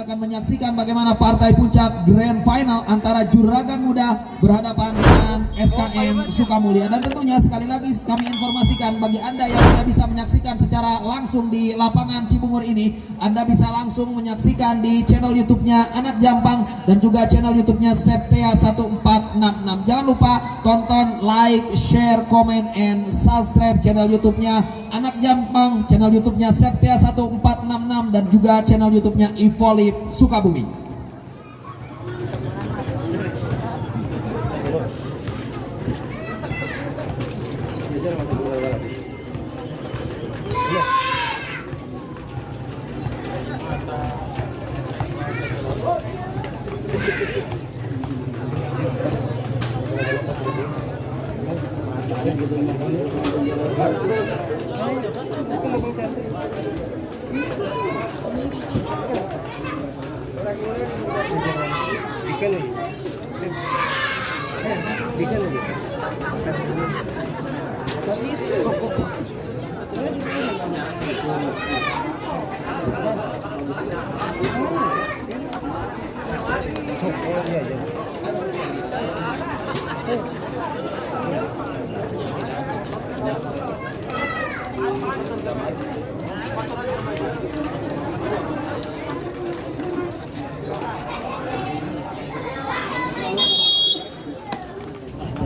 akan menyaksikan bagaimana partai puncak Grand Final antara Juragan Muda berhadapan dengan SKM Sukamulya. Dan tentunya sekali lagi kami informasikan bagi Anda yang tidak bisa menyaksikan secara langsung di lapangan Cibungur ini, Anda bisa langsung menyaksikan di channel YouTube-nya Anak Jampang dan juga channel YouTube-nya Septea 1466. Jangan lupa tonton, like, share, comment, and subscribe channel YouTube-nya Anak Jampang, channel YouTube-nya Septea 1466 dan juga channel YouTube-nya Evolip Sukabumi.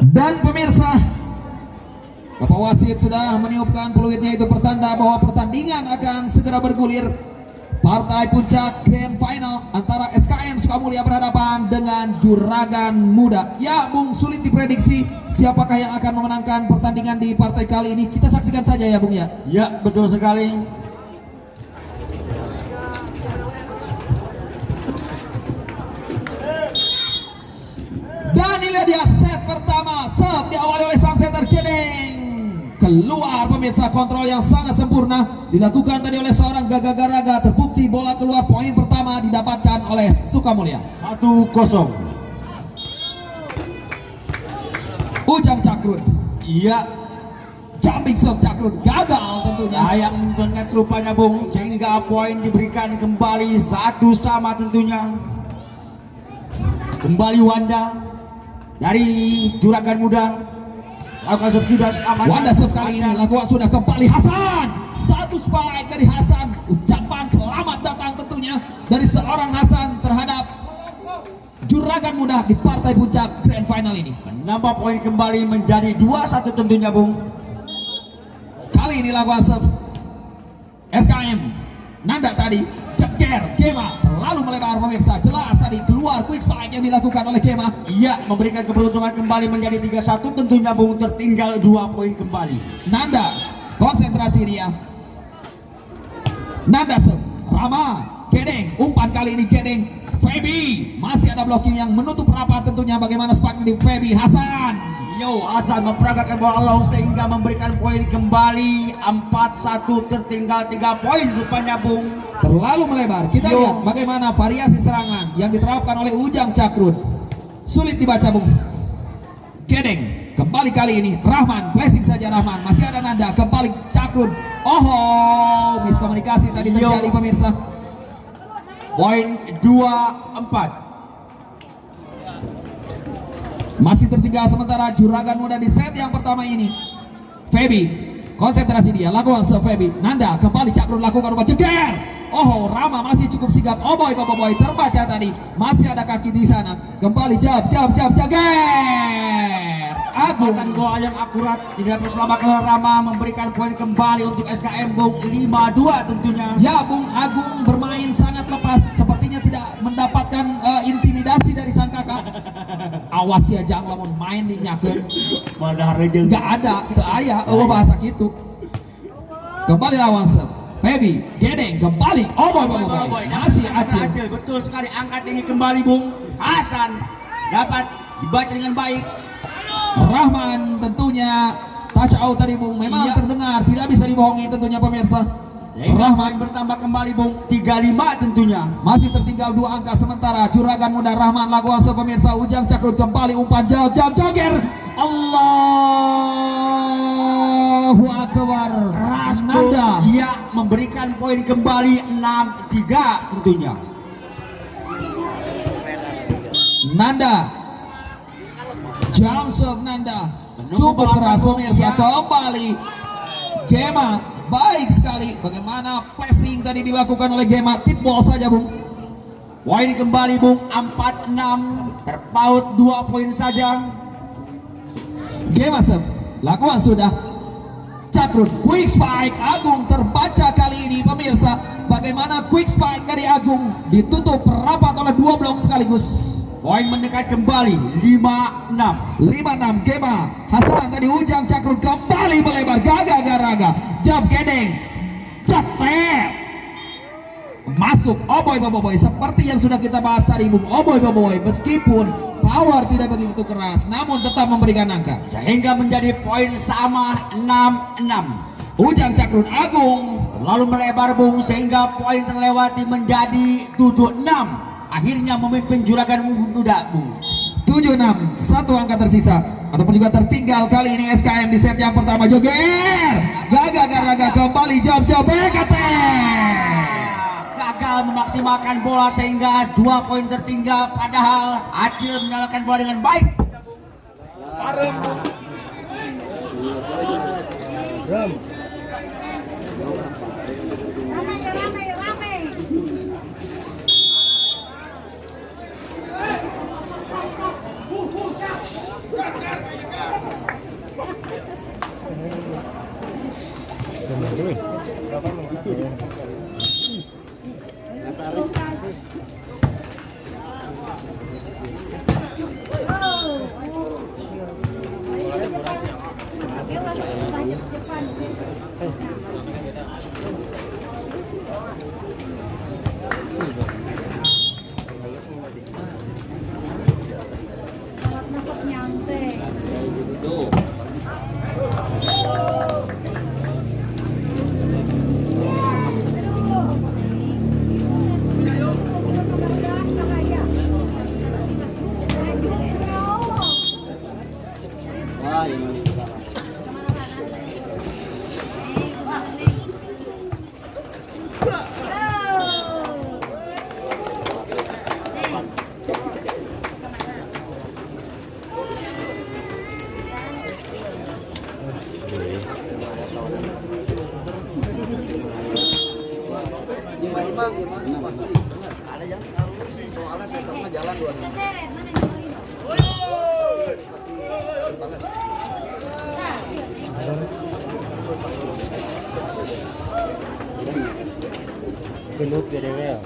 Dan pemirsa, Bapak Wasit sudah meniupkan peluitnya, itu pertanda bahwa pertandingan akan segera bergulir. Partai puncak Grand Final antara SKM Sukamulya berhadapan dengan Juragan Muda. Ya, Bung, sulit diprediksi siapakah yang akan memenangkan pertandingan di partai kali ini. Kita saksikan saja ya, Bung ya. Ya, betul sekali. Dan inilah dia set pertama, serve diawali oleh sang setter Kedeng. Keluar pemirsa, kontrol yang sangat sempurna dilakukan tadi oleh seorang Gagagaraga. Terbukti bola keluar, poin pertama didapatkan oleh Sukamulya. 1-0. Ujang Cakrun. Iya, Jumping serve Cakrun gagal tentunya. yang menyentuh net rupanya, Bung, sehingga poin diberikan kembali 1-1 tentunya. Kembali Wanda dari Juragan Muda. Lakukan serve sudah aman. Wanda serve kali ini lakukan sudah kembali Hasan. Satu spike dari Hasan. Ucapan selamat datang tentunya dari seorang Hasan terhadap Juragan Muda di partai puncak Grand Final ini. Menambah poin kembali menjadi 2-1 tentunya, Bung. Kali ini lakukan serve SKM Nanda tadi. Ceker Kema terlalu melebar pemirsa. Jelas tadi keluar quick spike yang dilakukan oleh Kema. Iya, memberikan keberuntungan kembali menjadi 3-1 tentunya, Bung. Tertinggal 2 poin kembali. Nanda konsentrasi dia. Nanda serve Rama Kedeng, umpan kali ini Kedeng. Feby masih ada blocking yang menutup rapat tentunya. Bagaimana spike di Feby. Hasan. Yo, Hasan memperagakan bola long sehingga memberikan poin kembali 4-1, tertinggal 3 poin rupanya, Bung. Terlalu melebar. Kita lihat bagaimana variasi serangan yang diterapkan oleh Ujang Cakrun. Sulit dibaca, Bung. Kedeng kembali kali ini Rahman, blessing saja Rahman. Masih ada Nanda, kembali Cakrun. Oh, miskomunikasi tadi terjadi pemirsa. Poin 2-4. Masih tertinggal sementara Juragan Muda di set yang pertama ini. Feby konsentrasi dia, lakukan serve Feby. Nanda kembali Cakrun lakukan rumah ceker. Oh, Rama masih cukup sigap. Oh boy, terbaca tadi. Masih ada kaki di sana. Kembali jab ceker. Agung Bola yang akurat tidak berselamatkan oleh Rama, memberikan poin kembali untuk SKM, Bung. 5-2 tentunya. Ya, Bung Agung bermain sangat lepas. Sepertinya tidak mendapatkan intimidasi dari sang kakak. Awas ya, jangan lamun main di nyakeun. Nggak ada, teu aya bahasa gitu. Kembali lawan serve Feby, Gedeng kembali. Oh boy, masih Acil. Betul sekali, angkat ini kembali, Bung. Hasan dapat dibaca dengan baik. Rahman tentunya touch out tadi, Bung. Memang terdengar, tidak bisa dibohongi tentunya pemirsa. Rahman bertambah kembali, Bung. 35 tentunya. Masih tertinggal 2 angka sementara. Juragan Muda Rahman lakukan pemirsa. Ujang Cakrun kembali umpan joger. Allahu Akbar. Nanda ia memberikan poin kembali 6-3 tentunya. Nanda, jump serve Nanda cukup keras pemirsa. Kembali Gema, baik sekali. Bagaimana passing tadi dilakukan oleh Gema, tip ball saja Bung. Poin kembali Bung, 4-6, terpaut 2 poin saja. Gema serve, lakukan sudah. Cakrut, quick spike Agung terbaca kali ini pemirsa. Bagaimana quick spike dari Agung ditutup rapat oleh 2 blok sekaligus. Poin mendekat kembali 5-6. 5-6 Gema. Hasan tadi Ujang Cakrut kembali melebar. Gaga Garaga, jump Gedeng, cepet masuk Oboy Boboiboy. Seperti yang sudah kita bahas tadi Bung, Oboy Boboiboy meskipun power tidak begitu keras namun tetap memberikan angka Sehingga menjadi poin sama 6-6. Ujang Cakrut Agung Lalu melebar Bung sehingga poin terlewati menjadi 7-6. Akhirnya memimpin Juragan Muda Bung. 7-6, 1 angka tersisa ataupun juga tertinggal kali ini SKM di set yang pertama. Joger Gaga Garaga kembali jump BKT Gagal memaksimalkan bola sehingga 2 poin tertinggal, padahal Acil menyalakan bola dengan baik. Ramai. Belum ya.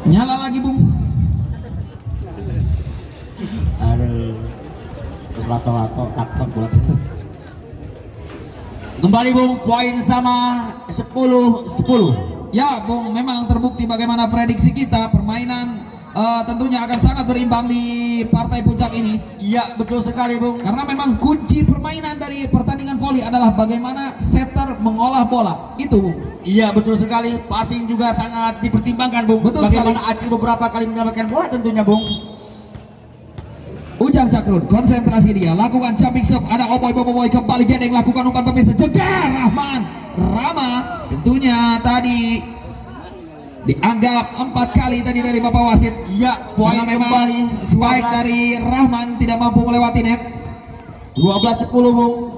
Nyala lagi Bung. Aduh, terus lato-lato takut buat. Kembali Bung, poin sama 10-10. Ya Bung, memang terbukti bagaimana prediksi kita. Permainan tentunya akan sangat berimbang di partai puncak ini. Iya, betul sekali Bung. Karena memang kunci permainan dari pertandingan voli adalah bagaimana setter mengolah bola. Itu Bung. Iya, betul sekali. Passing juga sangat dipertimbangkan Bung. Betul Bagaimana sekali. Acil beberapa kali menyelamatkan bola tentunya Bung. Ujang Cakrut, konsentrasi dia, lakukan jumping serve. Ada Oboy Boboiboy kembali Gedeng, lakukan umpan pemirsa. Jegar Rama tentunya tadi dianggap 4 kali tadi dari Bapak Wasit. Iya, poin Karena memang kembali spike dari Rahman tidak mampu melewati net. 12-10 Bung.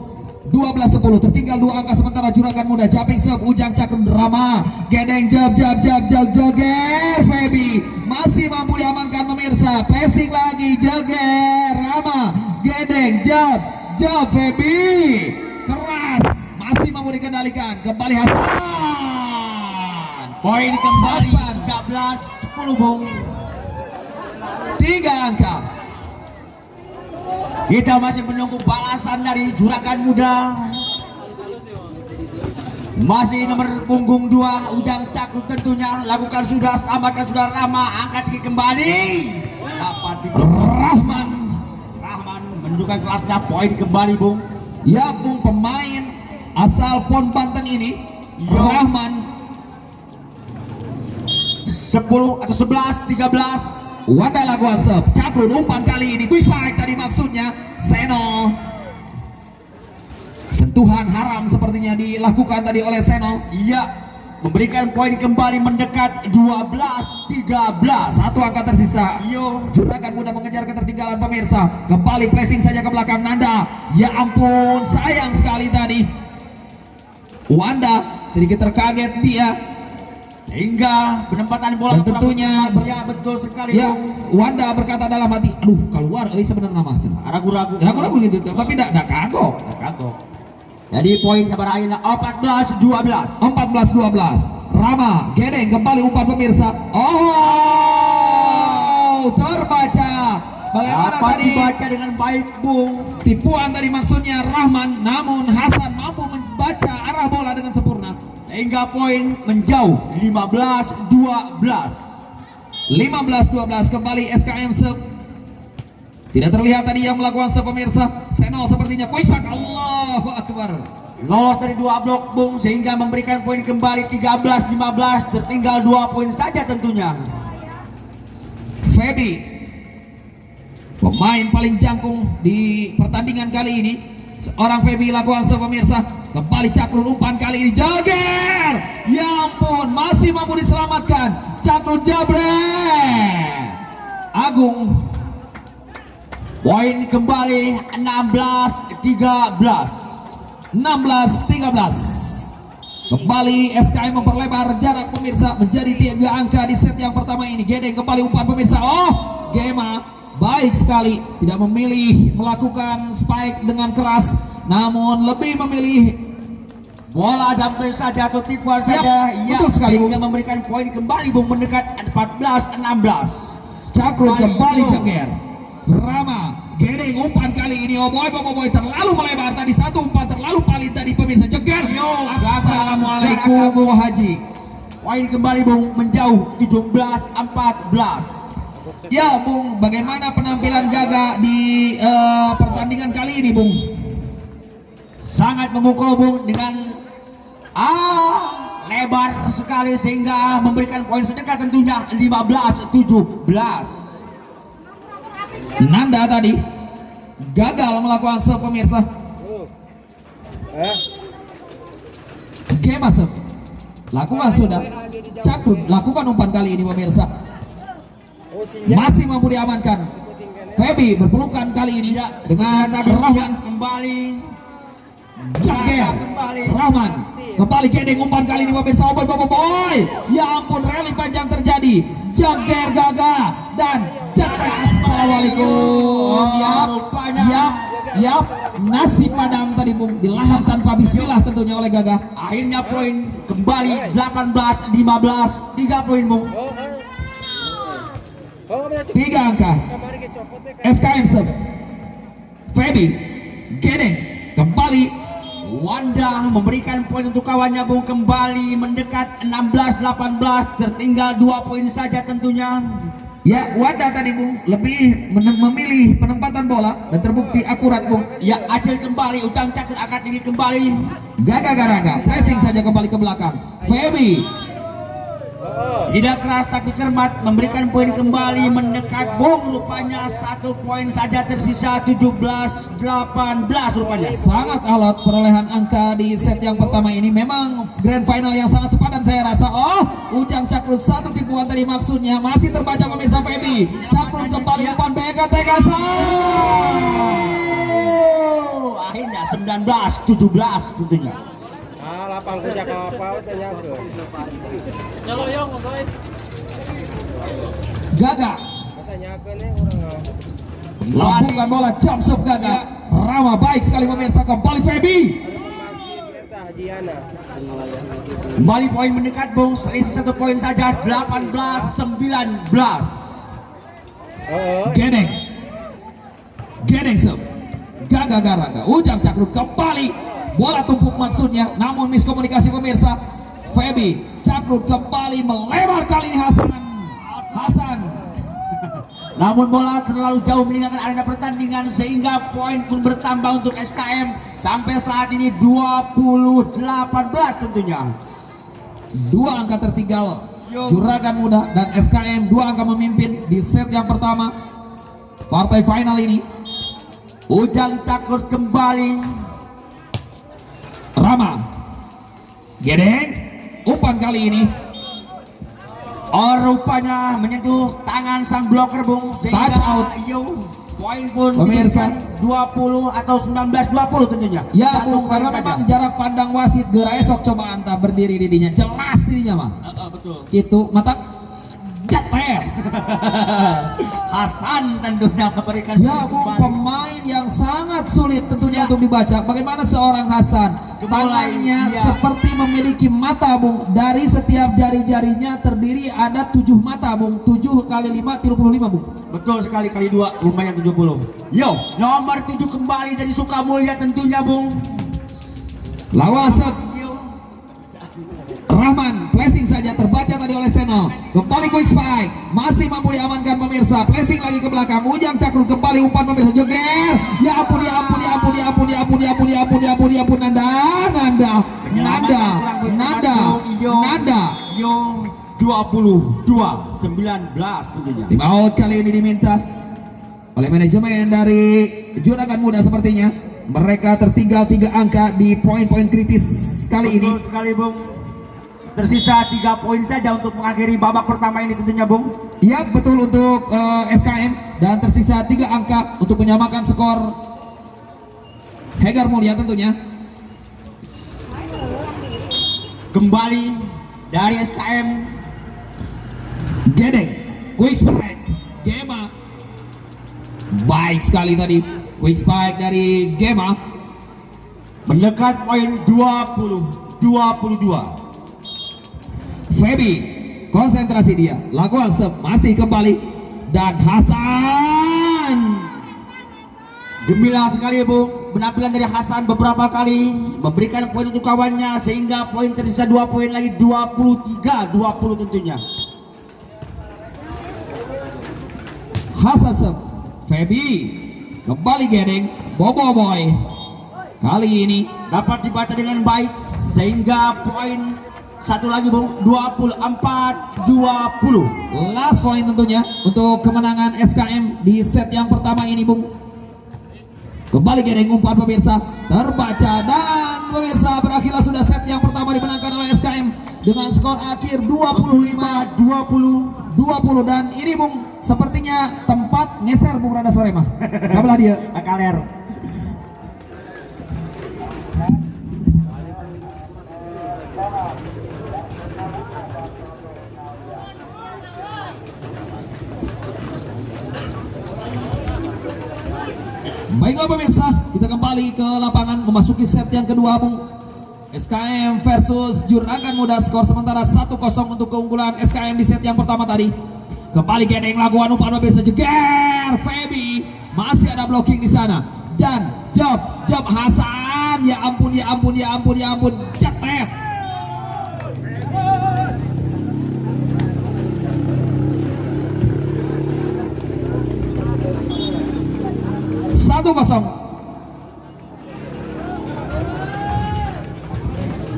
12-10, tertinggal 2 angka sementara Juragan Muda. Jumping serve Ujang Cakrut, Rama Gedeng, joger Febi masih mampu diamankan pemirsa. Passing lagi Joger Rama Gedeng, job Febi keras masih mampu dikendalikan. Kembali Hasan, Poin kembali Hasan. 13-10 Bung. 3 angka. Kita masih menunggu balasan dari Juragan Muda. Masih nomor punggung 2 Ujang Cakrut tentunya lakukan sudah, selamatkan sudah Rama, angkat kaki kembali. Dapat di Rahman. Rahman menunjukkan kelasnya, poin kembali Bung. Ya Bung, pemain asal Pon Banten ini Yo. Rahman 10 atau 11 13. Wanda lakukan serve, Cakrut umpan kali ini quick strike tadi maksudnya Seno. Sentuhan haram sepertinya dilakukan tadi oleh Seno. Iya, memberikan poin kembali mendekat 12-13. Satu angka tersisa. Iyo, Juragan mudah mengejar ketertinggalan pemirsa. Kembali pressing saja ke belakang Nanda. Ya ampun, sayang sekali tadi. Wanda sedikit terkaget dia. sehingga penempatan bola Dan tentunya ya betul sekali ya Bung. Wanda berkata dalam hati, aduh keluar sebenarnya nama cenah. Ragu-ragu. Ragu-ragu gitu, tapi tidak kagok. Kagok. Jadi poin kepada Aina 14-12. 14-12. Rama Gedeng kembali umpan pemirsa. Oh, terbaca. Bagaimana Dapat tadi dibaca dengan baik Bung. tipuan tadi maksudnya Rahman, namun Hasan mampu membaca arah bola dengan sempurna. Sehingga poin menjauh 15-12. 15-12 kembali SKM serve. Tidak terlihat tadi yang melakukan serve pemirsa. Seno sepertinya quick strike. Allahu Akbar. Lolos dari 2 blok Bung, sehingga memberikan poin kembali 13-15. Tertinggal 2 poin saja tentunya. Feby, pemain paling jangkung di pertandingan kali ini. Seorang Feby lakukan serve pemirsa. Kembali Cakrut umpan kali ini Jager. Ya ampun, masih mampu diselamatkan. Cakrut jabret. Agung. Poin kembali 16-13. 16-13. Kembali SKM memperlebar jarak pemirsa menjadi 3 angka di set yang pertama ini. Gedeng kembali umpan pemirsa. Oh, Gema baik sekali, tidak memilih melakukan spike dengan keras, namun lebih memilih Bola damai saja atau tipuan Yap, saja. betul sekali, Bung. Sehingga memberikan poin kembali Bung, mendekat 14-16. Cakrut kembali Bung. Jager. Rama Gedeng umpan kali ini. Oh boy, terlalu melebar tadi, satu umpan terlalu palit tadi pemirsa. Jager. Yo, Assalamualaikum gagal. Bu Haji. Poin kembali Bung, menjauh 17-14. Ya Bung, bagaimana penampilan Gaga di pertandingan kali ini Bung? Sangat memukau Bung, dengan lebar sekali sehingga memberikan poin sedekat tentunya 15-17. Nanda tadi gagal melakukan serve pemirsa. Gema serve lakukan sudah. Cakrut lakukan umpan kali ini pemirsa. Masih mampu diamankan. Feby berpelukan kali ini dengan Rahman. Kembali Jager. kembali. Rahman kembali Gedeng umpan kali ini pemirsa. Oh boy. Ya ampun, rally panjang terjadi. Jager Gaga dan Jager. Assalamualaikum. Yap. Nasi padang tadi Bung dilahap tanpa bismillah tentunya oleh Gaga. Akhirnya poin kembali 18-15. 3 poin Bung. 3 angka. SKM serve. Feby Gedeng kembali. Wanda memberikan poin untuk kawannya Bung, kembali mendekat 16-18. Tertinggal 2 poin saja tentunya. Ya, Wanda tadi Bung lebih memilih penempatan bola dan terbukti akurat Bung. Ya, Acil kembali, Ujang Cakrut angkat tinggi kembali. Gaga pressing saja kembali ke belakang. Feby Tidak keras tapi cermat, memberikan poin kembali mendekat Bung. Rupanya 1 poin saja tersisa, 17-18 rupanya. sangat alot perolehan angka di set yang pertama ini. Memang grand final yang sangat sepadan saya rasa. Oh, Ujang Cakrut satu tipuan tadi maksudnya. Masih terbaca pemirsa Feby. Cakrut kembali umpan BKTK. Akhirnya 19-17 tentunya. Lapang kerja apa tanya ke. Gaga Katanya ke nih orang lakukan bola jump shot Gaga. Rama baik sekali pemirsa, kembali Feby. Kembali poin mendekat Bung, selisih 1 poin saja, 18-19. Gedeng serve. Gaga Ujang Cakrut kembali. bola tumpuk maksudnya, namun miskomunikasi pemirsa. Feby Cakrut kembali melebar, kali ini Hasan. Namun bola terlalu jauh meninggalkan arena pertandingan sehingga poin pun bertambah untuk SKM sampai saat ini 20-18 tentunya. Dua angka tertinggal Juragan Muda dan SKM, dua angka memimpin di set yang pertama partai final ini. Ujang Cakrut kembali. Rama Gedeng, umpan kali ini Rupanya menyentuh tangan sang bloker bung sehingga touch out. Poin pun Pemirsa. diberikan 20 atau 19-20 tentunya. Ya Satu Bung, poin karena saja. memang jarak pandang wasit gerak esok coba anta berdiri didinya, jelas dirinya mah. Betul. Gitu mata jeter. Hasan tentunya memberikan Ya poin Bung, kembali. pemain yang sangat sulit tentunya Ya. untuk dibaca. Bagaimana seorang Hasan, tangannya iya. seperti memiliki mata Bung. Dari setiap jari-jarinya terdiri ada 7 mata Bung. 7 kali 5 35 Bung. Betul sekali, kali 2 lumayan 70. Yo, nomor 7 kembali dari Sukamulya tentunya bung. Lawasep Rahman, flashing saja terbaca tadi oleh Seno. Kembali quick spike, masih mampu diamankan pemirsa. Flashing lagi ke belakang, Ujang Cakrut kembali umpan pemirsa. Joger, ya ampun, ya ampun, ya ampun, ya ampun, ya ampun, ya ampun, ya ampun, ya ampun, ya ampun, Nanda. Yo, 22-19 tentunya. Tim out kali ini diminta oleh manajemen dari Juragan Muda sepertinya. Mereka tertinggal 3 angka di poin-poin kritis kali ini. Betul sekali bung. Tersisa 3 poin saja untuk mengakhiri babak pertama ini tentunya bung. Ya betul untuk SKM, dan tersisa 3 angka untuk menyamakan skor Hegar Mulia tentunya. Kembali dari SKM. Gedeng, quick spike, Gema. Baik sekali tadi quick spike dari Gema. Mendekat poin 20-22. Feby, konsentrasi dia, lakukan masih kembali, dan Hasan. Gemilang sekali bu, penampilan dari Hasan beberapa kali memberikan poin untuk kawannya sehingga poin tersisa 2 poin lagi, 23-20 tentunya. Hasan serve, Feby kembali Gedeng, Bobo Boy. Kali ini Dapat dibaca dengan baik sehingga poin satu lagi bung, 24-20. last point tentunya untuk kemenangan SKM di set yang pertama ini bung. Kembali Gedeng, umpan pemirsa terbaca, dan pemirsa berakhirlah sudah set yang pertama dimenangkan oleh SKM dengan skor akhir 25-20, dan ini bung sepertinya tempat ngeser bung rada sore mah. Kabelah dia. Akaler. Baiklah pemirsa, kita kembali ke lapangan memasuki set yang kedua bung. SKM versus Juragan Muda, skor sementara 1-0 untuk keunggulan SKM di set yang pertama tadi. Kembali Gedeng, lakukan umpan pemirsa, jeger Feby, masih ada blocking di sana, dan jab Hasan, ya ampun, jetet. Satu kosong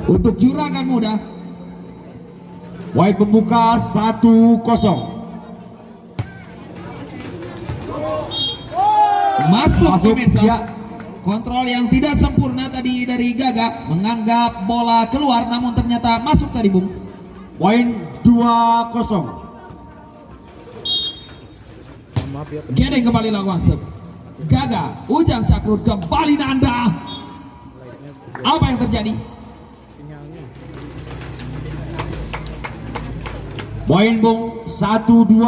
untuk Juragan Muda. Poin pembuka 1-0. Masuk pemirsa. Ya. Kontrol yang tidak sempurna tadi dari Gaga, menganggap bola keluar namun ternyata masuk tadi bung. Poin 2-0. Gedeng kembali lakukan serve. Gaga, Ujang Cakrut kembali Nanda. Apa yang terjadi? Poin bung 1-2.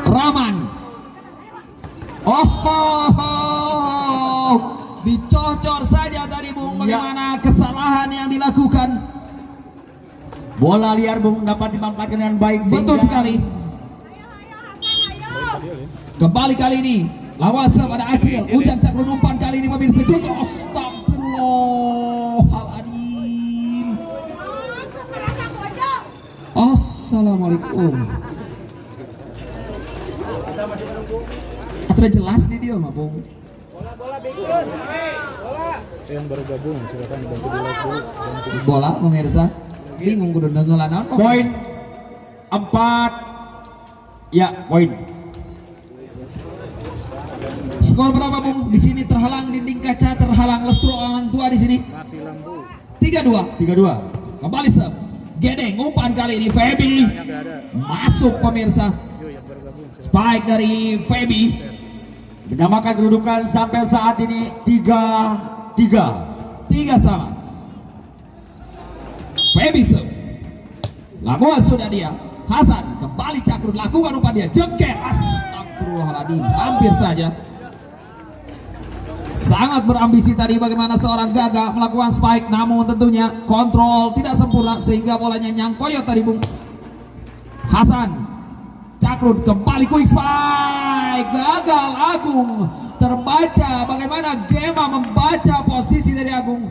Rahman. Dicocor saja tadi bung. Bagaimana kesalahan yang dilakukan? Bola liar Bung dapat dimanfaatkan dengan baik. Betul sehingga- sekali. Kembali kali ini lawan pada Acil. Ujang Cakrun umpan kali ini pemirsa. Contoh astagfirullahaladzim. Assalamualaikum. Atuh jelas nih dia mah Bung. Bola bikin. Bola. Yang baru gabung silakan dibantu di like dulu. Bola pemirsa. Bingung kudu dengelan naon. Poin 4. Ya, poin. Skor berapa Bung? Di sini terhalang dinding kaca, terhalang lestro orang tua di sini. Mati lampu. 3-2. 3-2. Kembali sub. Gedeng umpan kali ini Feby. Nggak ada. Masuk pemirsa. Yo yang baru gabung. Spike dari Feby. Menyamakan kedudukan sampai saat ini 3-3. 3 sama. Feby sub. Lakukan sudah dia. Hasan kembali Cakrun lakukan umpan dia. Jengker. Astagfirullahaladzim. Hampir saja. Sangat berambisi tadi bagaimana seorang Gaga melakukan spike, namun tentunya kontrol tidak sempurna sehingga bolanya nyangkoyot tadi Bung. Hasan Cakrun kembali quick spike, gagal. Agung terbaca bagaimana Gema membaca posisi dari Agung.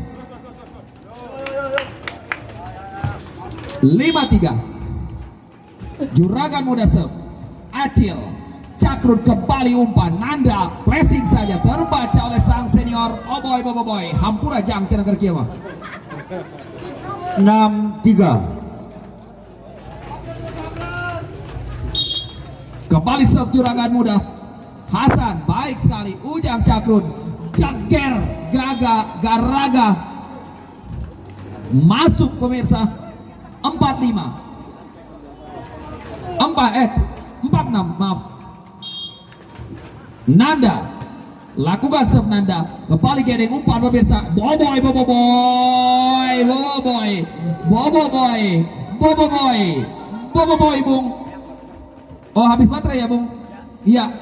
5-3. Juragan muda serve. Acil Cakrun kembali umpan, Nanda pressing saja terbaca oleh sang senior Oboy Boboiboy. Hampura jam cenah keur kieu mah. 6-3. Kembali serve juragan muda. Hasan baik sekali. Ujang Cakrun Jagger Gaga Garaga masuk pemirsa. 4-5. 4-6 maaf. Nanda lakukan serve Nanda kembali gedeng umpan pemirsa. Boboiboy Bung. Oh habis baterai ya Bung. Iya.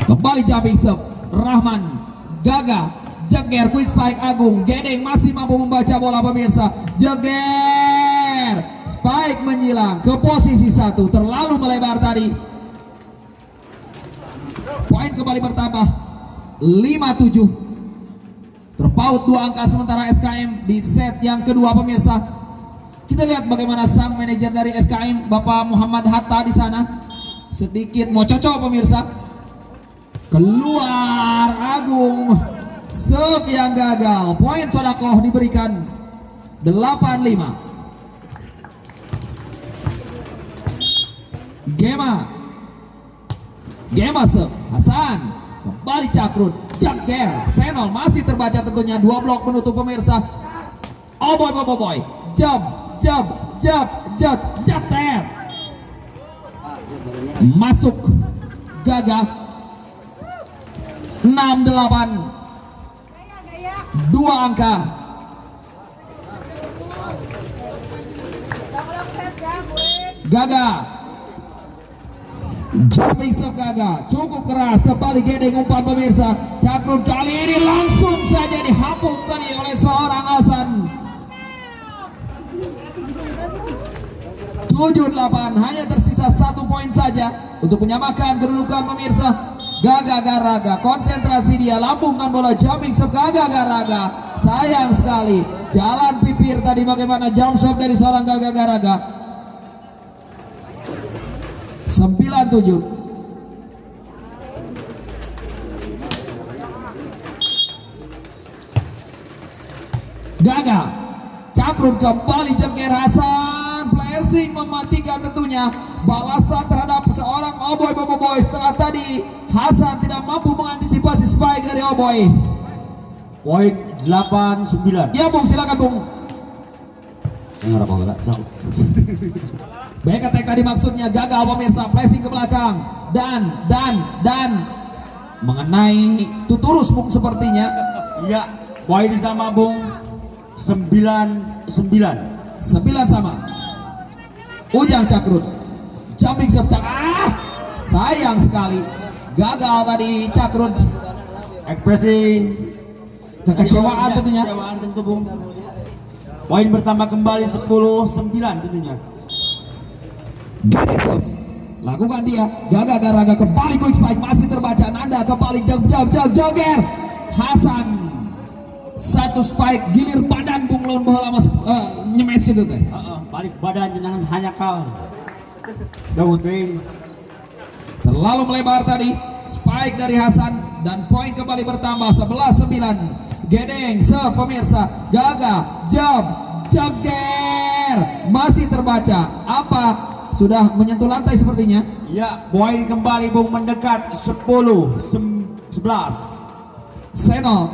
Kembali jumping serve Rahman Gaga Jeger quick spike Agung. Gedeng masih mampu membaca bola pemirsa. Jeger spike menyilang ke posisi 1, terlalu melebar tadi. Poin kembali bertambah 5-7. Terpaut 2 angka sementara SKM di set yang kedua pemirsa. Kita lihat bagaimana sang manajer dari SKM Bapak Muhammad Hatta di sana sedikit mau cocok pemirsa. Keluar Agung. Serve yang gagal. Poin sodakoh diberikan 8-5. Gema serve Hasan kembali Cakrun Jagger Senol masih terbaca tentunya. 2 blok menutup pemirsa. Boboiboy jab ter masuk Gaga. 6-8 2 angka. Gaga jumping serve Gaga cukup keras. Kembali gedeng umpan pemirsa. Cakrun kali ini langsung saja dihapung tadi oleh seorang Hasan. 7-8 hanya tersisa 1 poin saja untuk menyamakan kedudukan pemirsa. Gaga Garaga konsentrasi dia, lambungkan bola jumping serve Gaga Garaga. Sayang sekali jalan pipir tadi bagaimana jump shot dari seorang Gaga Garaga. 9-7. Gaga Cakrun kembali Jeger Hasan blessing mematikan tentunya. Balasan terhadap seorang Oboy Boboiboy setelah tadi Hasan tidak mampu mengantisipasi spike dari Oboy. Poin 8-9. Ya Bung silakan Bung. Baik attack tadi maksudnya gagal pemirsa. Pressing ke belakang dan mengenai Tuturus Bung sepertinya. Ya, poin sama Bung 9-9 sama. Ujang Cakrun jumping serve sayang sekali gagal tadi Cakrun. Ekspresi Kekecewaan tentunya. Kekecewaan tentu Bung. Poin bertambah kembali 10-9 tentunya. Gading serve. Lakukan dia. Gaga Garaga kembali quick spike, masih terbaca. Nanda kembali joger. Hasan satu spike, gilir badan bung lawan bola mas nyemes gitu teh. Balik badan jangan hanya kal. Jauh ting. Terlalu melebar tadi. Spike dari Hasan dan poin kembali bertambah 11-9. Gedeng serve pemirsa. Gaga joger masih terbaca. Apa sudah menyentuh lantai sepertinya? Ya, poin kembali bung mendekat 10-11. Senol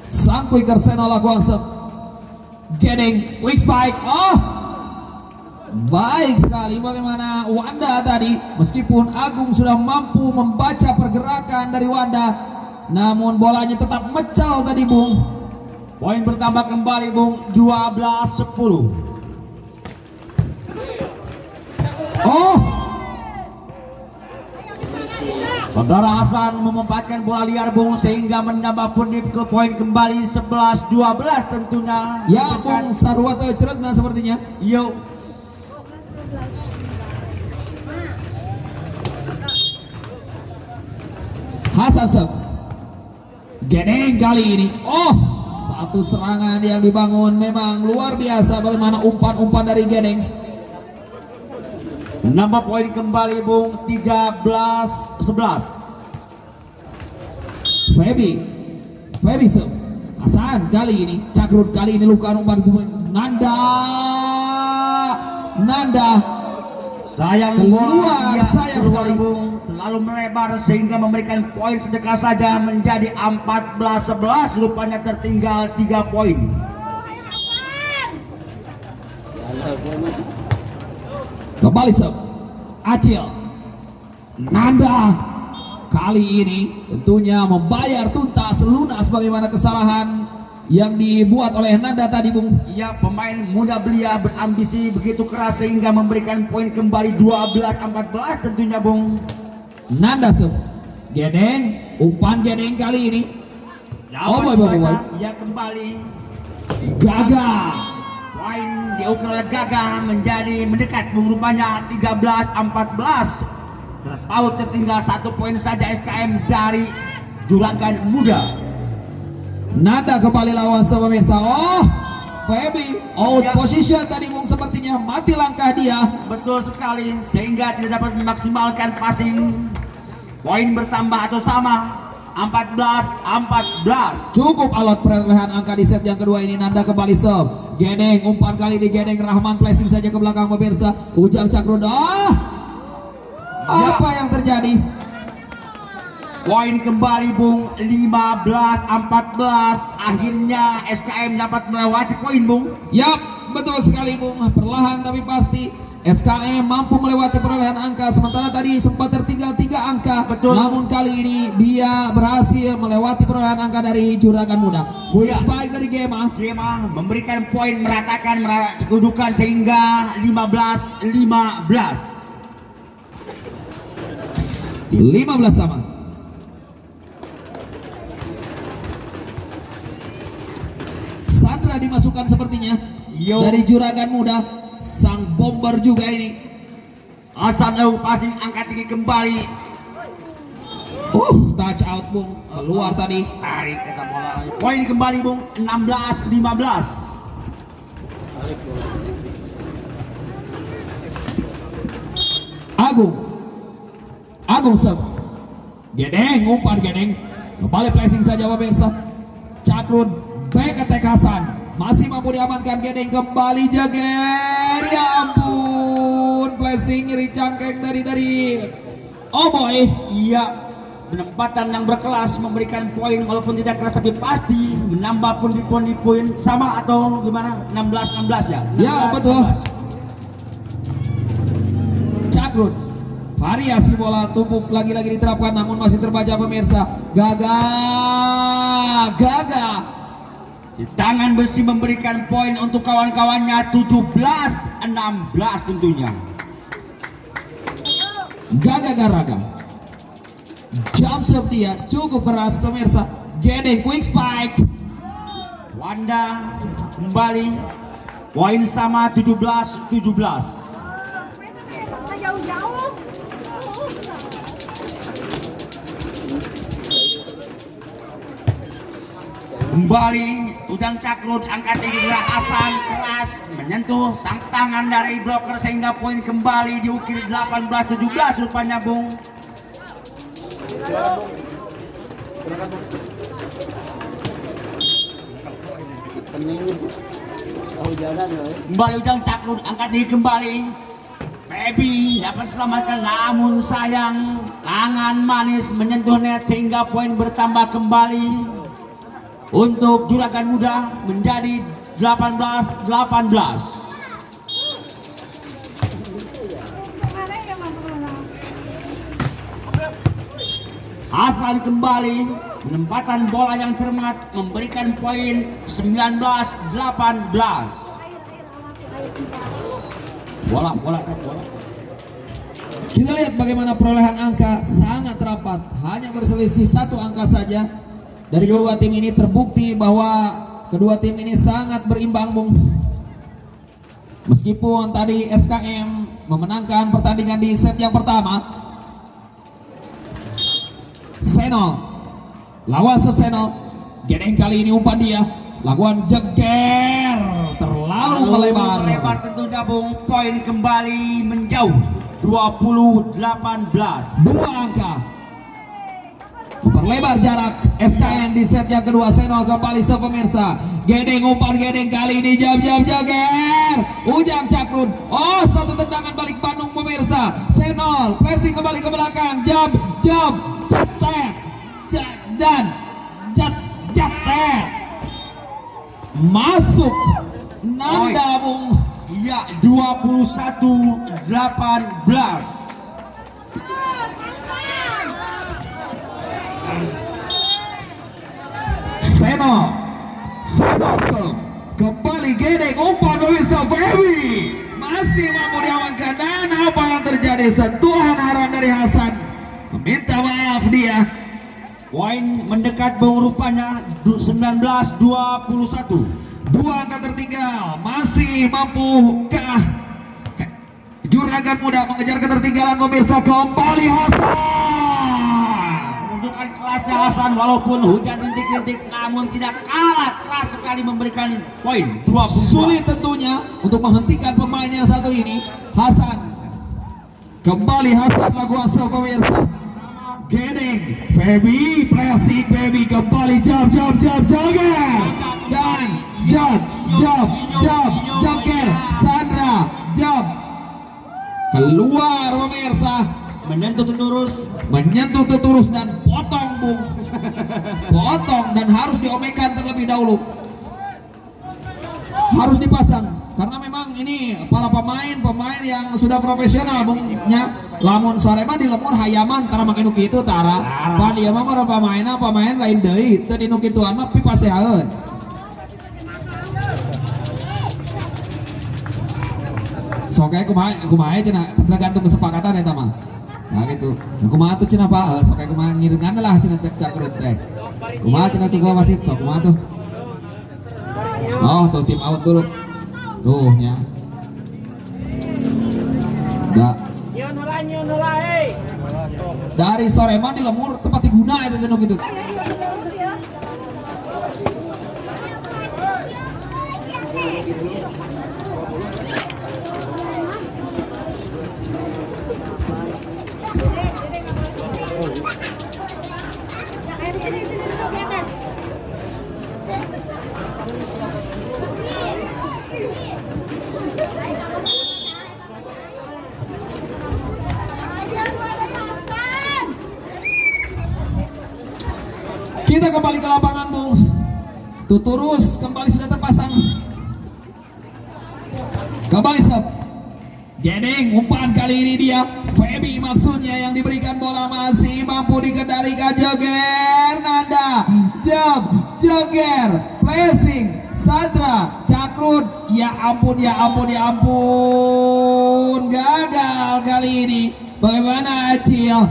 sang quicker Senol lakukan serve. Gedeng quick spike. Baik sekali bagaimana Wanda tadi, meskipun Agung sudah mampu membaca pergerakan dari Wanda, namun bolanya tetap mecal tadi bung. Poin bertambah kembali bung 12-10. Saudara Hasan memempatkan bola liar bung sehingga menambah poin kembali 11-12 tentunya. Ya bung Sarwata Ceretna sepertinya. Yo. Hasan serve. Gedeng kali ini. Satu serangan yang dibangun memang luar biasa bagaimana umpan-umpan dari Gedeng. Menambah poin kembali bung 13-11. Feby serve. Hasan kali ini, Cakrut kali ini luka umpan Nanda Sayang keluar, bola sayang sekali. bung, terlalu melebar sehingga memberikan poin sedekah saja menjadi 14-11. Rupanya tertinggal 3 poin. Kembali serve. Acil. Nanda kali ini tentunya membayar tuntas lunas bagaimana kesalahan yang dibuat oleh Nanda tadi bung. Ia pemain muda belia berambisi begitu keras sehingga memberikan poin kembali 12-14 tentunya bung. Nanda serve. Gedeng, umpan Gedeng kali ini. Boy. Ia kembali. Gaga. Poin diukur oleh Gaga menjadi mendekat bung, rupanya 13-14. Terpaut tertinggal 1 poin saja SKM dari Juragan Muda. Nanda kembali lawan pemirsa. Feby out Ya. position tadi bung, sepertinya mati langkah dia. Betul sekali, sehingga tidak dapat memaksimalkan passing. Poin bertambah atau sama 14-14. Cukup alot perolehan angka di set yang kedua ini. Nanda kembali serve. Gedeng umpan kali di Gedeng. Rahman placing saja ke belakang pemirsa. Ujang Cakrut. Apa yang terjadi? Poin kembali bung 15-14. Akhirnya SKM dapat melewati poin bung. Yap, betul sekali bung. Perlahan tapi pasti SKM mampu melewati perolehan angka. Sementara tadi sempat tertinggal 3 angka. Betul. Namun kali ini dia berhasil melewati perolehan angka dari Juragan Muda. Quick spike dari Gema. Gema memberikan poin meratakan kedudukan sehingga 15-15. 15 sama. Sandra dimasukkan sepertinya. Yo. Dari Juragan Muda. Sang bomber juga ini. Hasan passing angkat tinggi kembali. Touch out bung. Keluar tadi. Tarik kata bola. Poin kembali bung 16-15. Agung serve. Gedeng umpan Gedeng. Kembali placing saja pemirsa. Cakrut back attack Hasan. Masih mampu diamankan. Gedeng kembali jager. Ya ampun, placing nyeri cangkeng dari Boy. Iya, penempatan yang berkelas memberikan poin walaupun tidak keras tapi pasti menambah poin sama atau gimana? 16-16 ya? 16, Ya betul. 16. Cakrut. Variasi bola tumpuk lagi-lagi diterapkan namun masih terbaca pemirsa. Gaga. Si tangan besi memberikan poin untuk kawan-kawannya 17-16 tentunya. Gaga Garaga. Jump serve dia cukup keras pemirsa. Gedeng quick spike. Wanda kembali. Poin sama 17-17. Jauh-jauh. Kembali Ujang Cakrut angkat tinggi Hasan keras menyentuh sang tangan dari bloker sehingga poin kembali diukir 18-17 rupanya Bung. Kembali Ujang Cakrut angkat tinggi kembali. Feby dapat selamatkan namun sayang tangan manis menyentuh net sehingga poin bertambah kembali untuk Juragan Muda menjadi 18-18. Hasan kembali penempatan bola yang cermat memberikan poin 19-18. Bola. Kita lihat bagaimana perolehan angka sangat rapat, hanya berselisih 1 angka saja. Dari kedua tim ini terbukti bahwa kedua tim ini sangat berimbang, Bung. Meskipun tadi SKM memenangkan pertandingan di set yang pertama. Senol lawan Senol. Gedeng kali ini umpan dia, lakukan jeger terlalu melebar. Tentunya Bung, poin kembali menjauh 20-18. 2 angka memperlebar jarak. SKN di set yang kedua. Senol kembali pemirsa. Gedeng umpan, Gedeng kali ini jab jager. Ujang Cakrut. Oh, satu tendangan balik Bandung pemirsa. Senol pressing kembali ke belakang. Jab tap dan jab tap masuk. Nanda Bung. Iya, 21-18. Senol kembali Gedeng umpan pemirsa. Feby masih mampu diamankan dan apa yang terjadi, sentuhan arah dari Hasan, meminta maaf dia. Poin mendekat Bung rupanya 19-21. 2 angka tertinggal, masih mampukah Juragan Muda mengejar ketertinggalan pemirsa? Kembali Hasan Menunjukkan kelasnya Hasan walaupun hujan rintik-rintik namun tidak kalah keras sekali memberikan poin 22. Sulit tentunya untuk menghentikan pemain yang satu ini. Hasan kembali, Hasan lakukan pemirsa. Gedeng, Feby pressing, Feby kembali jab jager dan jab jager. Sandra jab keluar pemirsa, Menyentuh terus dan potong Bung. Potong dan harus diomekan terlebih dahulu, harus dipasang karena memang ini para pemain yang sudah profesional Bungnya. Lamun sore mah di lemur hayaman tara make nu kitu tara. Pan ieu mah mah pemain lain deui, teu di nu kituan mah pipaseaeun. Sok aya kumaha cenah, tergantung kesepakatan eta mah. Nah gitu. Kumaha tuh cenah Pak? Sok aya kumaha ngiringan lah cenah cek Cakrut teh. Kumaha cenah tuh wasit, sok kumaha tuh? Oh, tuh tim out dulu. Tuh nya. Dari sore mah di lemur tempat diguna eta teh nu kitu. Kita kembali ke lapangan Bung. Tuturus kembali sudah terpasang. Kembali sep. Gedeng umpan kali ini dia. Feby maksudnya yang diberikan bola masih mampu dikendalikan. Jeger Nanda. Jab jeger pressing Sandra Cakrut. Ya ampun. Gagal kali ini. Bagaimana Acil?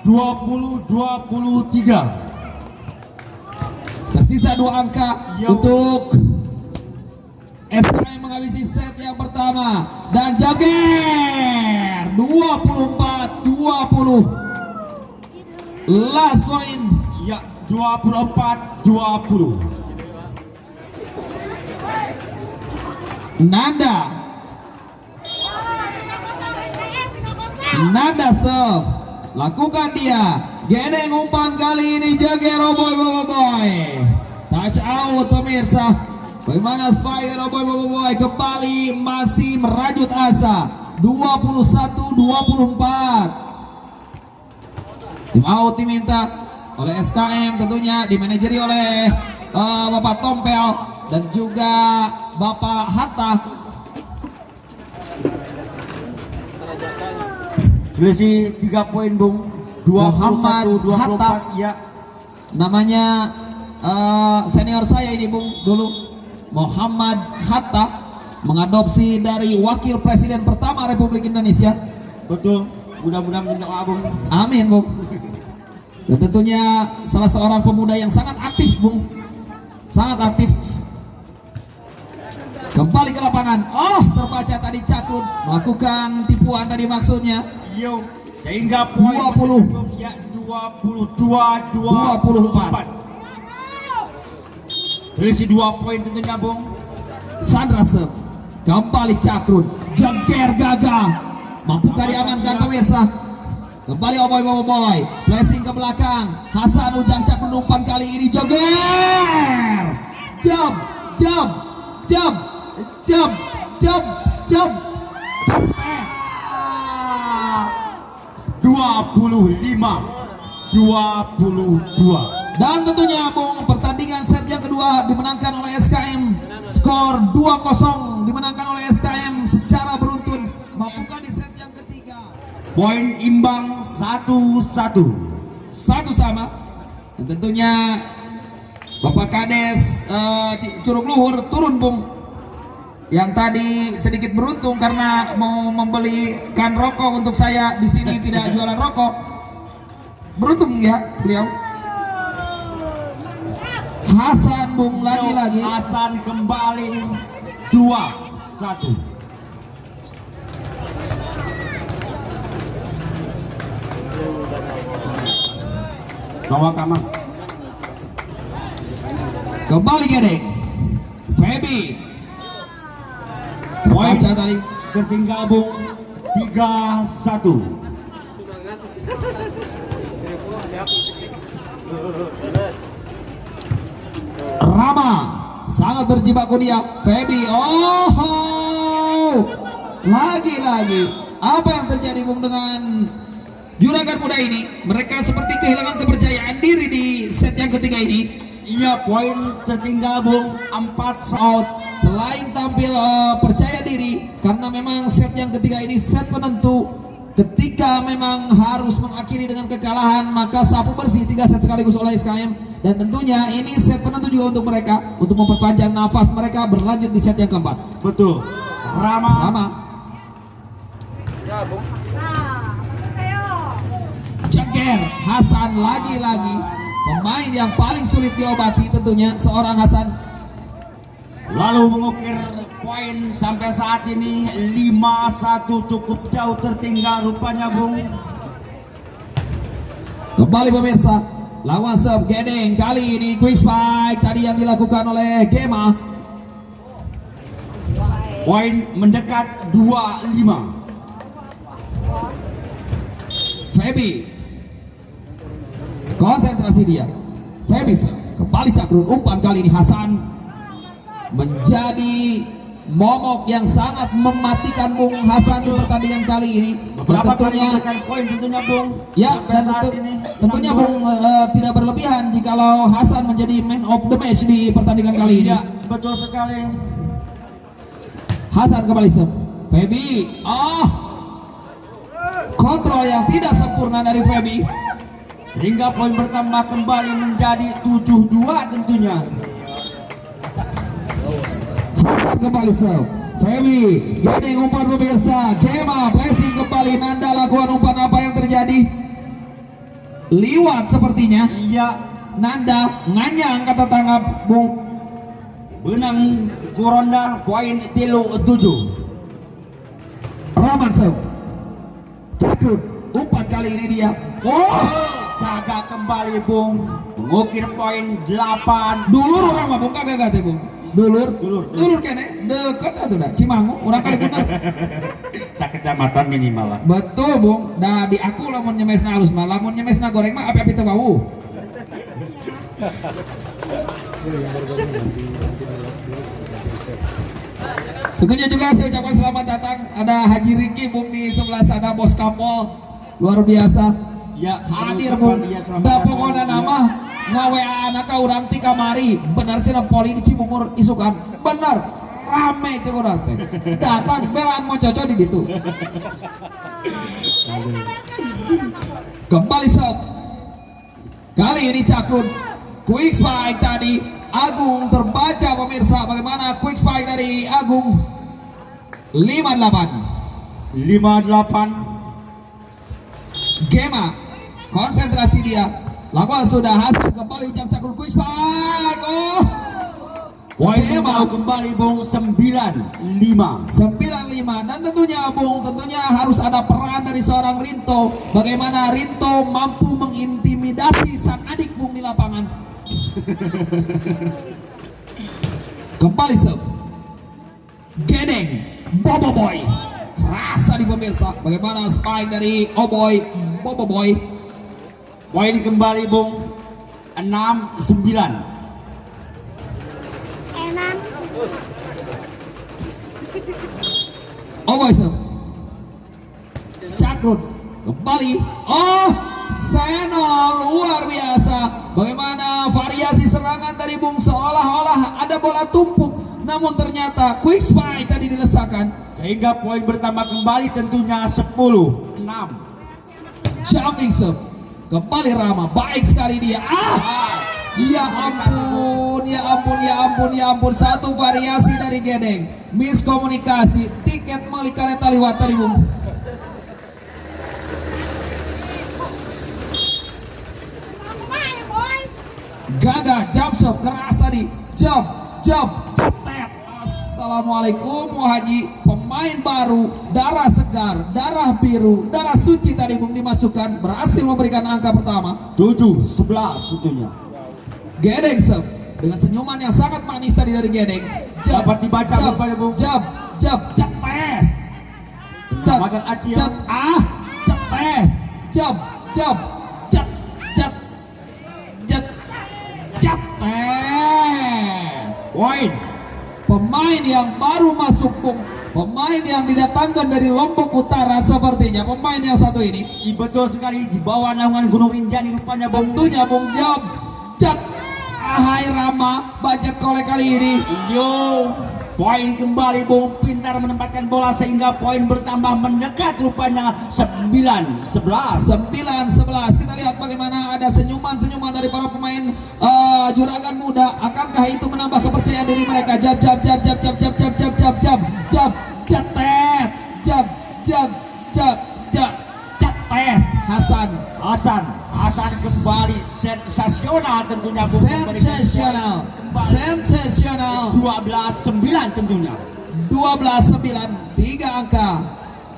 20-23. Tersisa 2 angka Yo. untuk SKM menghabisi set yang pertama dan Jager 24-20. Last point. Ya, 24-20. Nanda serve, lakukan dia. Gedeng umpan kali ini Jager boy. Touch out pemirsa. Bagaimana Spider boy kembali masih merajut asa. 21-24. Tim out diminta oleh SKM, tentunya dimanajeri oleh Bapak Tompel dan juga Bapak Hatta. Selisih 3 poin, Bung. Muhammad 21-24. Ya. Namanya senior saya ini Bung dulu, Muhammad Hatta, mengadopsi dari wakil presiden pertama Republik Indonesia. Betul. Mudah-mudahan menjadi Bung. Amin Bung. Dan tentunya salah seorang pemuda yang sangat aktif Bung, sangat aktif. Kembali ke lapangan. Oh, terbaca tadi Cakrut melakukan tipuan tadi maksudnya. Yo, sehingga poin 20. ya 22-24. Selisih 2 poin tentunya, Bung. Sandra serve, kembali Cakrut, Jager gagal, mampukah diamankan pemirsa? Kembali boy, flashing ke belakang, Hasan Ujang Cakrut umpan kali ini Jager, jump, 25-22. Dan tentunya Bung, pertandingan set yang kedua dimenangkan oleh SKM. Skor 2-0 dimenangkan oleh SKM secara beruntun. Mampukah di set yang ketiga? Poin imbang 1-1. Satu sama. Dan tentunya Bapak Kades Curug Luhur turun Bung. Yang tadi sedikit beruntung karena mau membelikan rokok untuk saya, di sini tidak jualan rokok. Beruntung ya beliau. Hasan Bung lagi-lagi. Hasan kembali 2-1. Bawa kamar. Kembali Gedeng. Feby. Terbaca tadi. Tertinggal Bung 3-1. Rama sangat berjibaku dia. Feby. Oh, lagi-lagi. Apa yang terjadi Bung dengan juragan muda ini? Mereka seperti kehilangan kepercayaan diri di set yang ketiga ini. Iya, poin tertinggal Bung 4 Out. Selain tampil percaya diri, karena memang set yang ketiga ini set penentu. Ketika memang harus mengakhiri dengan kekalahan, maka sapu bersih 3 set sekaligus oleh SKM. Dan tentunya ini set penentu juga untuk mereka, untuk memperpanjang nafas mereka berlanjut di set yang keempat. Betul. Rama. Jager, Hasan lagi-lagi pemain yang paling sulit diobati tentunya seorang Hasan. Lalu mengukir poin sampai saat ini 5-1, cukup jauh tertinggal rupanya Bung. Kembali pemirsa, lawan serve Gedeng, kali ini quick spike tadi yang dilakukan oleh Gema. Poin mendekat 25. Feby, konsentrasi dia. Feby serve, kembali Cakrut, umpan kali ini Hasan menjadi momok yang sangat mematikan Bung Hasan di pertandingan kali ini. Berapa kali Tentunya memberikan poin tentunya Bung. ya, Sampai dan saat ini tentunya Bung. Bung tidak berlebihan jikalau Hasan menjadi man of the match di pertandingan kali ini. Iya, betul sekali. Hasan kembali serve. Feby, kontrol yang tidak sempurna dari Feby. Sehingga poin bertambah kembali menjadi 7-2 tentunya. Hasan kembali serve. Feby, Gedeng umpan pemirsa. Gema pressing kembali. Nanda lakukan umpan, apa yang terjadi? Liwat sepertinya. Iya, Nanda nganyang kata tanggap Bung. Benang Kuronda poin 3-7. Rahman serve. Cakrut umpan kali ini dia. Oh, Gagal kembali Bung. Mengukir poin 8. dulur orang mah Bung kagak gate Bung. Dulur Dulur. kene deket atuh dah Cimangu urang kali bener. Sakecamatan minimal lah. Betul Bung. Nah di aku lamun nyemesna halus mah, lamun nyemesna goreng mah api-api teu bau. Ini yang bergabung nanti nilai dulu nanti set. Tentunya juga saya ucapkan selamat datang ada Haji Riki Bung di sebelah sana Bos Kapol luar biasa Ya, hadir Bung. ya, selamat Da datang. pokona nama ngawe anak urang ti kamari bener cenah poli di Cibungur isukan bener rame cek urang teh datang belaan mau cocok di ditu. Kembali serve kali ini Cakrut quick spike tadi Agung terbaca pemirsa bagaimana quick spike dari Agung 58 Gema konsentrasi dia lakukan sudah hasil kembali ucap Cakrut quick spike. Oh Poin Gema mau kembali Bung 9-5. 95 dan tentunya Bung tentunya harus ada peran dari seorang Rinto bagaimana Rinto mampu mengintimidasi sang adik Bung di lapangan. Kembali serve Gedeng Bobo Boy kerasa di pemirsa bagaimana spike dari Oboy Bobo Boy. Poin kembali Bung 6-9. Oboy serve Cakrut kembali. Oh Seno luar biasa bagaimana variasi serangan dari Bung seolah-olah ada bola tumpuk namun ternyata quick spike tadi dilesakan. Sehingga poin bertambah kembali tentunya 10-6. Jumping serve kembali Rama baik sekali dia. Ya ampun, ya ampun, ya ampun, ya ampun. Satu variasi dari Gedeng miskomunikasi tiket melikan tali liwat tali Bung. Gagal jump serve keras tadi jump tap. Assalamualaikum Haji pemain baru darah segar darah biru darah suci tadi Bung dimasukkan berhasil memberikan angka pertama 7-11 tentunya. Gedeng serve dengan senyuman yang sangat manis tadi dari Gedeng. Dapat dibaca rupanya, Bung. Cetes. Makan aci ya. Cetes. Cetes. Poin. Pemain yang baru masuk Bung, pemain yang didatangkan dari Lombok Utara sepertinya pemain yang satu ini. Betul sekali di bawah naungan Gunung Rinjani rupanya Bung. Tentunya Bung Jat Ahai Rama budget kolek kali ini. Yo, poin kembali Bung, pintar menempatkan bola sehingga poin bertambah mendekat rupanya 9-11. 9-11. Kita lihat bagaimana ada senyuman-senyuman dari para pemain Juragan muda. Akankah itu menambah kepercayaan diri mereka? Jab cetes. Hasan kembali sensasional tentunya Bung. Sensasional 12-9 tentunya. 12-9 3 angka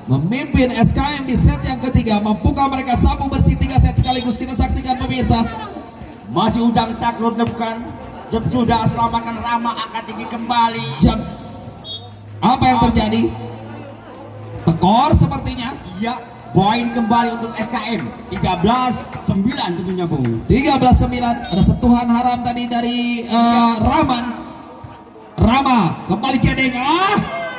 memimpin SKM di set yang ketiga. Mampukah mereka sapu bersih 3 set sekaligus? Kita saksikan pemirsa. Masih Ujang Cakrut lebukan. Sudah selamatkan Rama angkat tinggi kembali. Apa yang terjadi? Tekor sepertinya. Ya, poin kembali untuk SKM 13-9 tentunya Bung. 13-9. Ada sentuhan haram tadi dari Rama kembali Gedeng.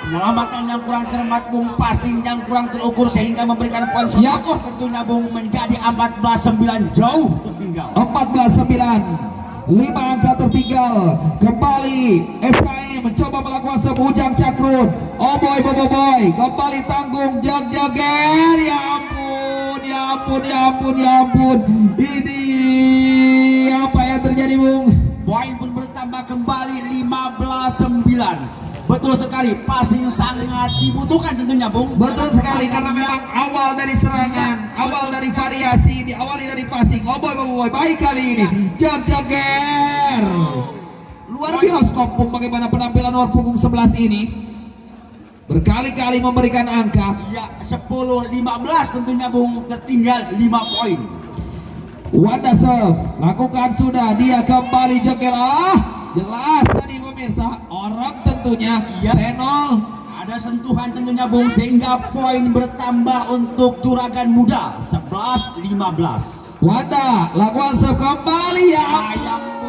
Penyelamatan yang kurang cermat Bung, passing yang kurang terukur sehingga memberikan poin sokoh tentunya Bung, menjadi 14-9 jauh tertinggal. 14-9 5 angka tertinggal. Kembali SKM mencoba melakukan sebuah Ujang Cakrut. Bobo boy kembali tanggung jager. Ya ampun. Ini apa yang terjadi Bung? Poin pun bertambah kembali 15-9. betul sekali, passing sangat dibutuhkan tentunya Bung. Betul sekali, karena memang awal dari serangan, awal dari variasi, diawali dari passing. Oh boy, baik kali ini. Joger. Luar biasa Bung, bagaimana penampilan nomor punggung 11 ini. Berkali-kali memberikan angka. Ya, 10-15 tentunya Bung, tertinggal 5 poin. Wanda serve, lakukan sudah, dia kembali joger. Jelas tadi pemirsa, orang tentunya Ya. Senol. Ada sentuhan tentunya Bung, sehingga poin bertambah untuk Juragan Muda 11-15. Wanda lakukan serve kembali ya. Sayang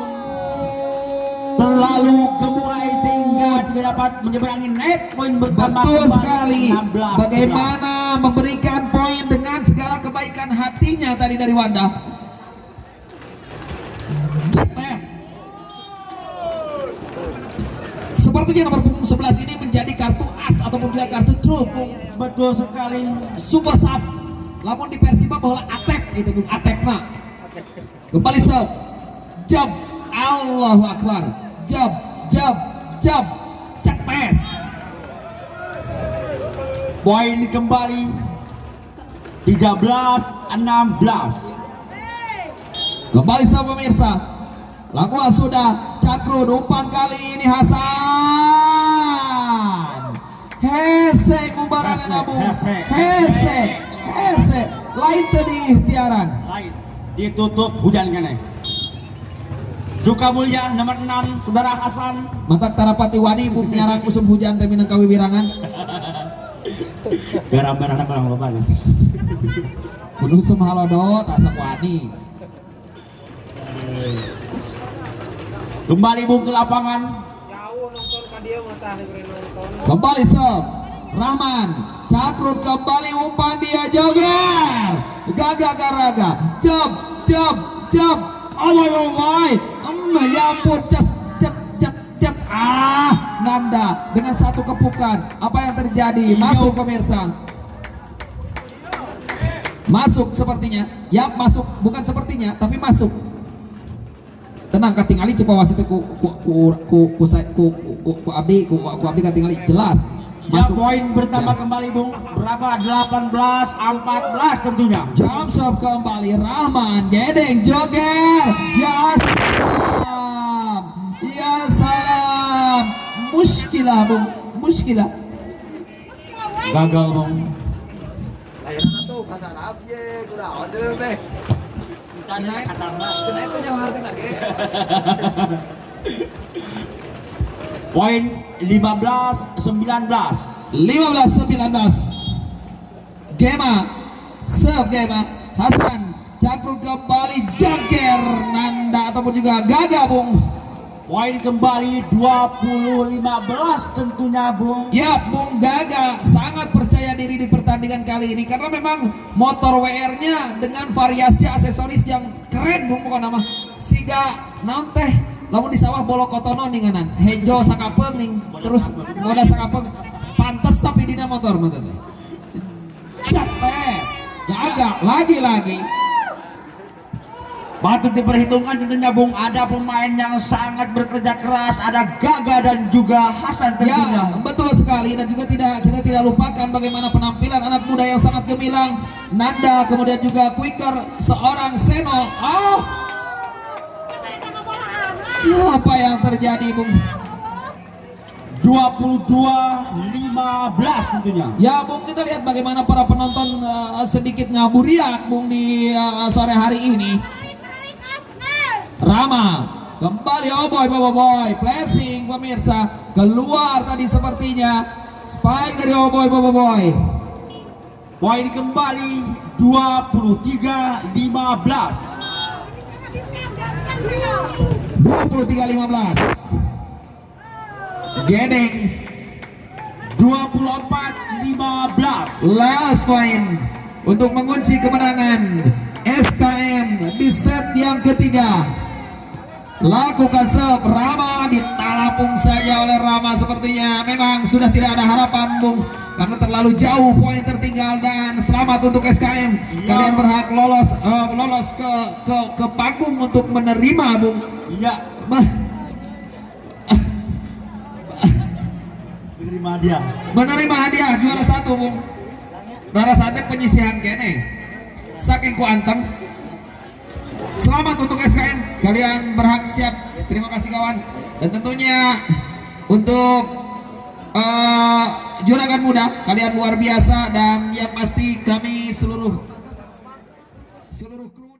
terlalu gemulai sehingga tidak dapat menyeberangi net, poin bertambah Betul kembali sekali. 16-11. Bagaimana memberikan poin dengan segala kebaikan hatinya tadi dari Wanda. Cepet. Sepertinya nomor punggung 11 ini menjadi kartu as ataupun juga kartu true, Bung. Betul sekali. Super sub. Lamun di Persiba bola atep itu Bung, atepna. Kembali serve. Jab. Allahu Akbar. Jab. Cetes. Poin kembali 13-16. Kembali sama pemirsa. Lakukan sudah. Cakrun umpan kali ini Hasan. Hese kubarangan abu. Hese. Lain tadi ikhtiaran. Lain ditutup hujan kene. Sukamulya nomor 6 Saudara Hasan. Mantak Tarapati Wadi Bung nyarang musim hujan teh minang kawi wirangan. Garam-garam orang bapak. Kudu semhalodo tasak wadi. Kembali Bung ke lapangan. Jauh nonton kan dia mata negeri nonton. Kembali serve. Rahman. Cakrun kembali umpan dia joger. Gaga Karaga. Jab. Oh boy. Ya ampun, cet. Nanda dengan satu kepukan. Apa yang terjadi? Masuk pemirsa. Masuk sepertinya. Yap, masuk. Bukan sepertinya, tapi masuk. Tenang, katingali coba wasit ku abdi katingali jelas. Ya, Masuk. poin bertambah Ya. kembali Bung. Berapa? 18-14 tentunya. Jump shot kembali Rahman, Gedeng joger. Ya salam. Muskilah Bung, muskilah. Gagal Bung. Layanan tuh kasar abjek udah order teh. Kenaik itu nyawa harti nak Poin 15-19. 15-19. Gema, serve Gema. Hasan, Cakrun kembali joger. Nanda ataupun juga Gaga Bung. Poin kembali 20-15 tentunya Bung. Ya, Bung Gaga sangat percaya diri di pertandingan kali ini karena memang motor WR-nya dengan variasi aksesoris yang keren Bung, bukan nama siga naon teh lamun di sawah bolok kotono ninganan hejo sakapeung ning terus ngoda sakapeung pantes tapi dina motor mah teh. Cepet. Gaga lagi-lagi. Patut diperhitungkan tentunya Bung, ada pemain yang sangat bekerja keras, ada Gaga dan juga Hasan tentunya. Ya, betul sekali dan juga kita tidak lupakan bagaimana penampilan anak muda yang sangat gemilang. Nanda kemudian juga quicker seorang Senol. Ya, apa yang terjadi Bung? 22-15 tentunya. Ya Bung, kita lihat bagaimana para penonton sedikit ngaburiat Bung di sore hari ini. Rama kembali, oh boy, flashing pemirsa keluar tadi sepertinya spike dari oh boy. Poin kembali 23-15. 23-15. Gedeng 24-15. last point untuk mengunci kemenangan SKM di set yang ketiga. Lakukan serve Rama, ditalapung saja oleh Rama, sepertinya memang sudah tidak ada harapan Bung karena terlalu jauh poin tertinggal. Dan selamat untuk SKM, kalian berhak lolos ke panggung untuk menerima Bung. Iya. menerima hadiah. Menerima hadiah juara 1 Bung. Rara sate penyisihan kene. Saking ku anteng. Selamat untuk SKM, kalian berhak siap. Terima kasih kawan. Dan tentunya untuk juragan muda, kalian luar biasa dan yang pasti kami seluruh kru